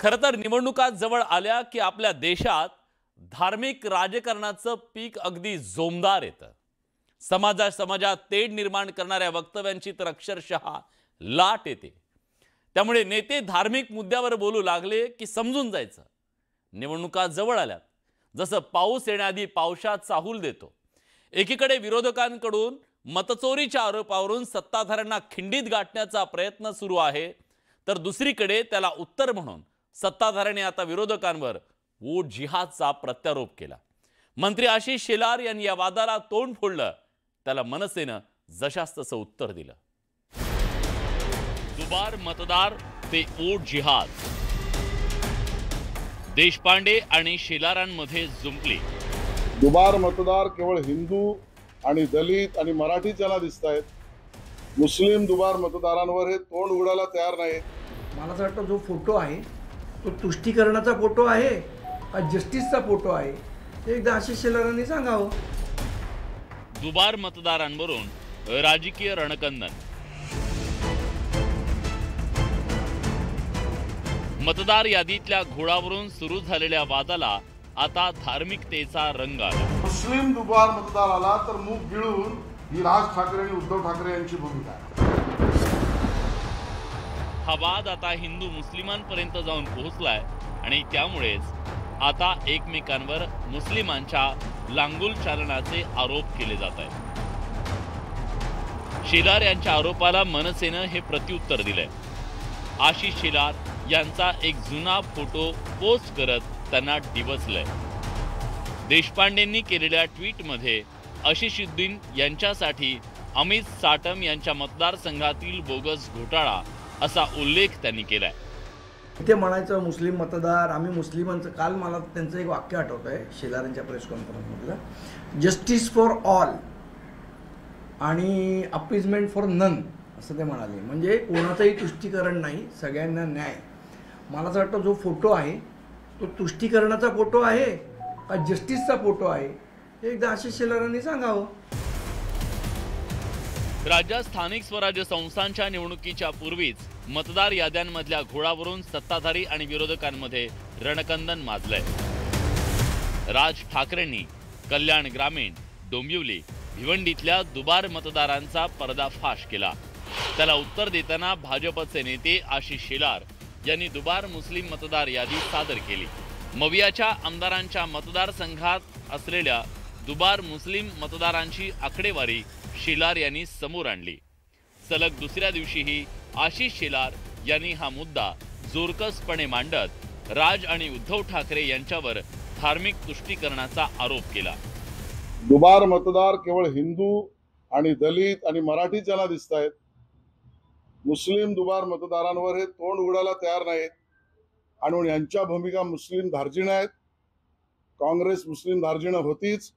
खरं तर निवडणुका जवळ आल्या की आपल्या देशात धार्मिक राजकारणाचं पीक अगदी जोमदार येतं. समाजात तेढ निर्माण करणाऱ्या वक्तव्यांची तर अक्षरशः लाट येते. त्यामुळे नेते धार्मिक मुद्द्यावर बोलू लागले की समजून जायचं निवडणुका जवळ आल्यात. जसं पाऊस येण्याआधी पावसात चाहूल देतो. एकीकडे विरोधकांकडून मतचोरीच्या आरोपावरून सत्ताधाऱ्यांना खिंडीत गाठण्याचा प्रयत्न सुरू आहे, तर दुसरीकडे त्याला उत्तर म्हणून सत्ताधाऱ्यांनी आता विरोधकांवर वोट जिहादचा प्रत्यारोप केला. मंत्री आशिष शेलार यांनी या वादाला तोंड फोडलं. त्याला मनसेनं जशास तसं उत्तर दिलं. दुबार मतदार ते वोट जिहाद. देशपांडे आणि शेलारांमध्ये जुंपली. दुबार मतदार केवळ हिंदू आणि दलित आणि मराठी ज्याला दिसत आहेत. मुस्लिम दुबार मतदारांवर हे तोंड उघडायला तयार नाहीत. मला असं वाटतं जो फोटो आहे तो तुष्टीकरणाचा फोटो आहे का जस्टिसचा फोटो आहे हे एकदा आशिष शेलारांनी सांगावं. दुबार मतदारांवरून राजकीय रणकंदन. मतदार यादीतल्या घोळावरून सुरू झालेल्या वादाला आता धार्मिकतेचा रंग आला. मुस्लिम दुबार मतदार आला तर मूग गिळून ही राज ठाकरे आणि उद्धव ठाकरे यांची भूमिका आहे. हा वाद आता हिंदू मुस्लिमांपर्यंत जाऊन पोहोचलाय आणि त्यामुळेच आता एकमेकांवर मुस्लिमांच्या लांगुल चालनाचे आरोप केले जात आहेत. शेलार यांच्या आरोपाला मनसेनं हे प्रत्युत्तर दिलंय. आशिष शेलार यांचा एक जुना फोटो पोस्ट करत त्यांना डिवचलंय. देशपांडेंनी केलेल्या ट्विटमध्ये आशिषुद्दीन यांच्यासाठी अमित साटम यांच्या मतदारसंघातील बोगस घोटाळा असा उल्लेख त्यांनी केलाय. ते म्हणायचं मुस्लिम मतदार आम्ही मुस्लिमांचं. काल मला त्यांचं एक वाक्य आठवत आहे शेलारांच्या प्रेस कॉन्फरन्समधलं, जस्टिस फॉर ऑल आणि अपीजमेंट फॉर नन असं ते म्हणाले. म्हणजे कोणाचंही तुष्टीकरण नाही, सगळ्यांना न्याय. मला असं वाटतं जो फोटो आहे तो तुष्टीकरणाचा फोटो आहे का जस्टिसचा फोटो आहे हे एकदा आशिष शेलारांनी सांगावं. राज्यात स्थानिक स्वराज्य संस्थांच्या निवडणुकीच्या पूर्वीच मतदार याद्यांमधल्या घोळावरून सत्ताधारी आणि विरोधकांमध्ये रणकंदन माजलंय. राज ठाकरेंनी कल्याण ग्रामीण, डोंबिवली, भिवंडीतल्या दुबार मतदारांचा पर्दाफाश केला. त्याला उत्तर देताना भाजपचे नेते आशिष शेलार यांनी दुबार मुस्लिम मतदार यादी सादर केली. मवियाच्या आमदारांच्या मतदारसंघात असलेल्या दुबार मुस्लिम मतदारांची आकडेवारी शेलार यांनी समोर आणली. सलग दुसऱ्या दिवशीही आशिष शेलार यांनी हा मुद्दा जोरकसपणे मांडत राज आणि उद्धव ठाकरे यांच्यावर धार्मिक तुष्टीकरणाचा आरोप केला. दुबार मतदार केवळ हिंदू आणि दलित आणि मराठी ज्याला दिसत आहेत. मुस्लिम दुबार मतदारांवर हे तोंड उघडायला तयार नाहीत आणि म्हणून यांच्या भूमिका मुस्लिम धार्जिण आहेत. काँग्रेस मुस्लिम धार्जिण होतीच.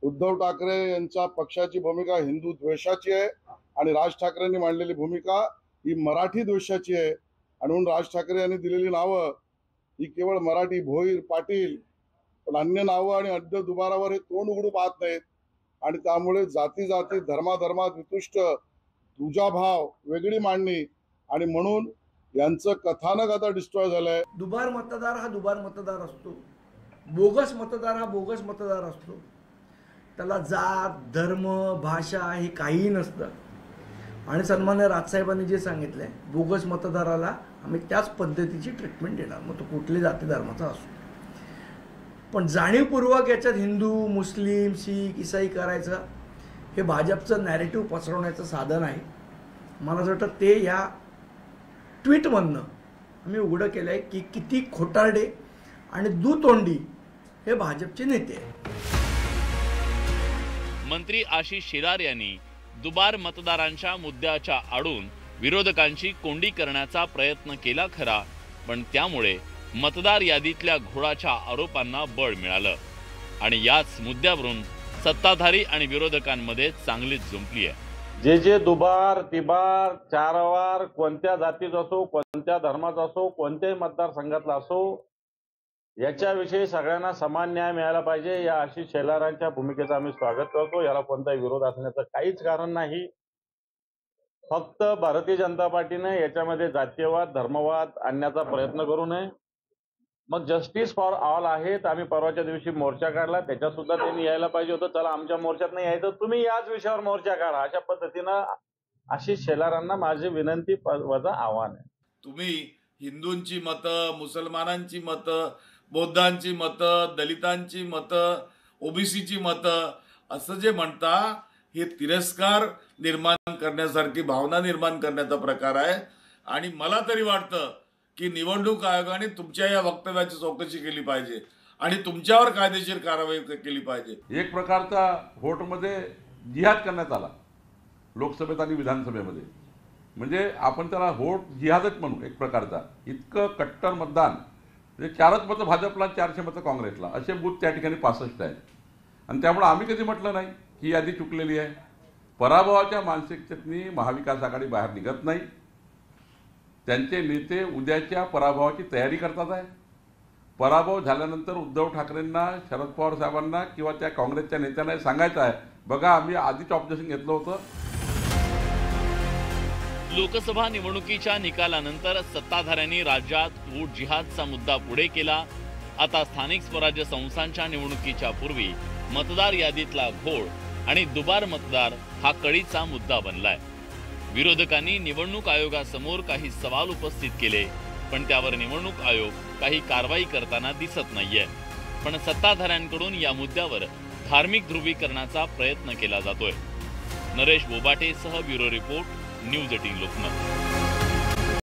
उद्धव ठाकरे यांच्या पक्षाची भूमिका हिंदू द्वेषाची आहे आणि राज ठाकरेंनी मांडलेली भूमिका ही मराठी द्वेषाची आहे. आणि म्हणून राज ठाकरे यांनी दिलेली नावं ही केवळ मराठी, भोईर, पाटील, पण अन्य नावं आणि अड्ड दुबारावर हे तोंड उघडू पाहत नाहीत. आणि त्यामुळे जाती जाती धर्माधर्मात वितुष्ट तुझाभाव वेगळी मांडणी आणि म्हणून यांचं कथानक आता डिस्ट्रॉय झालंय. दुबार मतदार हा दुबार मतदार असतो, बोगस मतदार हा बोगस मतदार असतो. त्याला जात, धर्म, भाषा हे काहीही नसतं. आणि सन्मान्य राजसाहेबांनी जे सांगितलंय, बोगस मतदाराला आम्ही त्याच पद्धतीची ट्रीटमेंट देणार, मग तो कुठले जाती धर्माचा असो. पण जाणीवपूर्वक याच्यात हिंदू, मुस्लिम, शीख, इसाई करायचं हे भाजपचं नॅरेटिव्ह पसरवण्याचं साधन आहे. मला असं वाटतं ते या ट्विटमधनं आम्ही उघडं केलं आहे की किती खोटारडे आणि दुतोंडी हे भाजपचे नेते आहेत. मंत्री आशिष शेलार यांनी दुबार मतदारांच्या मुद्द्याच्या आडून विरोधकांची कोंडी करण्याचा प्रयत्न केला खरा, पण त्यामुळे मतदार यादीतल्या घोळाच्या आरोपांना बळ मिळालं आणि याच मुद्द्यावरून सत्ताधारी आणि विरोधकांमध्ये चांगलीच जुंपली आहे. जे दुबार, तिबार, चारवार कोणत्या जातीचा असो, कोणत्या धर्माचा असो, कोणत्याही मतदारसंघातला असो, याच्याविषयी सगळ्यांना समान न्याय मिळाला पाहिजे. या आशिष शेलारांच्या भूमिकेचं आम्ही स्वागत करतो. याला कोणताही विरोध असण्याचं काहीच कारण नाही. फक्त भारतीय जनता पार्टीने याच्यामध्ये जातीयवाद, धर्मवाद आणण्याचा प्रयत्न करू नये. मग जस्टिस फॉर ऑल आहेत. आम्ही परवाच्या दिवशी मोर्चा काढला, त्याच्यात सुद्धा त्यांनी यायला पाहिजे होतं. चला आमच्या मोर्चात नाही यायचं, तुम्ही याच विषयावर मोर्चा काढा. अशा पद्धतीनं आशिष शेलारांना माझी विनंती वजा आव्हान आहे. तुम्ही हिंदूंची मतं, मुसलमानांची मतं, बौद्धांची मतं, दलितांची मतं, ओबीसीची मतं असं जे म्हणता, हे तिरस्कार निर्माण करण्यासारखी भावना निर्माण करण्याचा प्रकार आहे. आणि मला तरी वाटतं की निवडणूक आयोगाने तुमच्या या वक्तव्याची चौकशी केली पाहिजे आणि तुमच्यावर कायदेशीर कारवाई केली पाहिजे. एक प्रकारचा व्होटमध्ये जिहाद करण्यात आला लोकसभेत आणि विधानसभेमध्ये, म्हणजे आपण त्याला व्होट जिहादच म्हणू एक प्रकारचा. इतकं कट्टर मतदान, म्हणजे 4च मतं भाजपला, 400 मतं काँग्रेसला, असे बूथ त्या ठिकाणी 65 आहेत. आणि त्यामुळे आम्ही कधी म्हटलं नाही की ही यादी चुकलेली आहे. पराभवाच्या मानसिकतेतनी महाविकास आघाडी बाहेर निघत नाही. त्यांचे नेते उद्याच्या पराभवाची तयारी करतात आहे. पराभव झाल्यानंतर उद्धव ठाकरेंना, शरद पवार साहेबांना किंवा त्या काँग्रेसच्या नेत्यांना सांगायचं आहे, बघा आम्ही आधीच ऑब्जेक्शन घेतलं होतं. लोकसभा निवडणुकीच्या निकालानंतर सत्ताधाऱ्यांनी राज्यात वोट जिहादचा मुद्दा पुढे केला. आता स्थानिक स्वराज्य संस्थांच्या निवडणुकीच्या पूर्वी मतदार यादीतला घोळ आणि दुबार मतदार हा कळीचा मुद्दा बनलाय. विरोधकांनी निवडणूक आयोगासमोर काही सवाल उपस्थित केले, पण त्यावर निवडणूक आयोग काही कारवाई करताना दिसत नाहीये. पण सत्ताधाऱ्यांकडून या मुद्द्यावर धार्मिक ध्रुवीकरणाचा प्रयत्न केला जातोय. नरेश बोबाटेसह ब्युरो रिपोर्ट, न्यूज 18 लोकमत.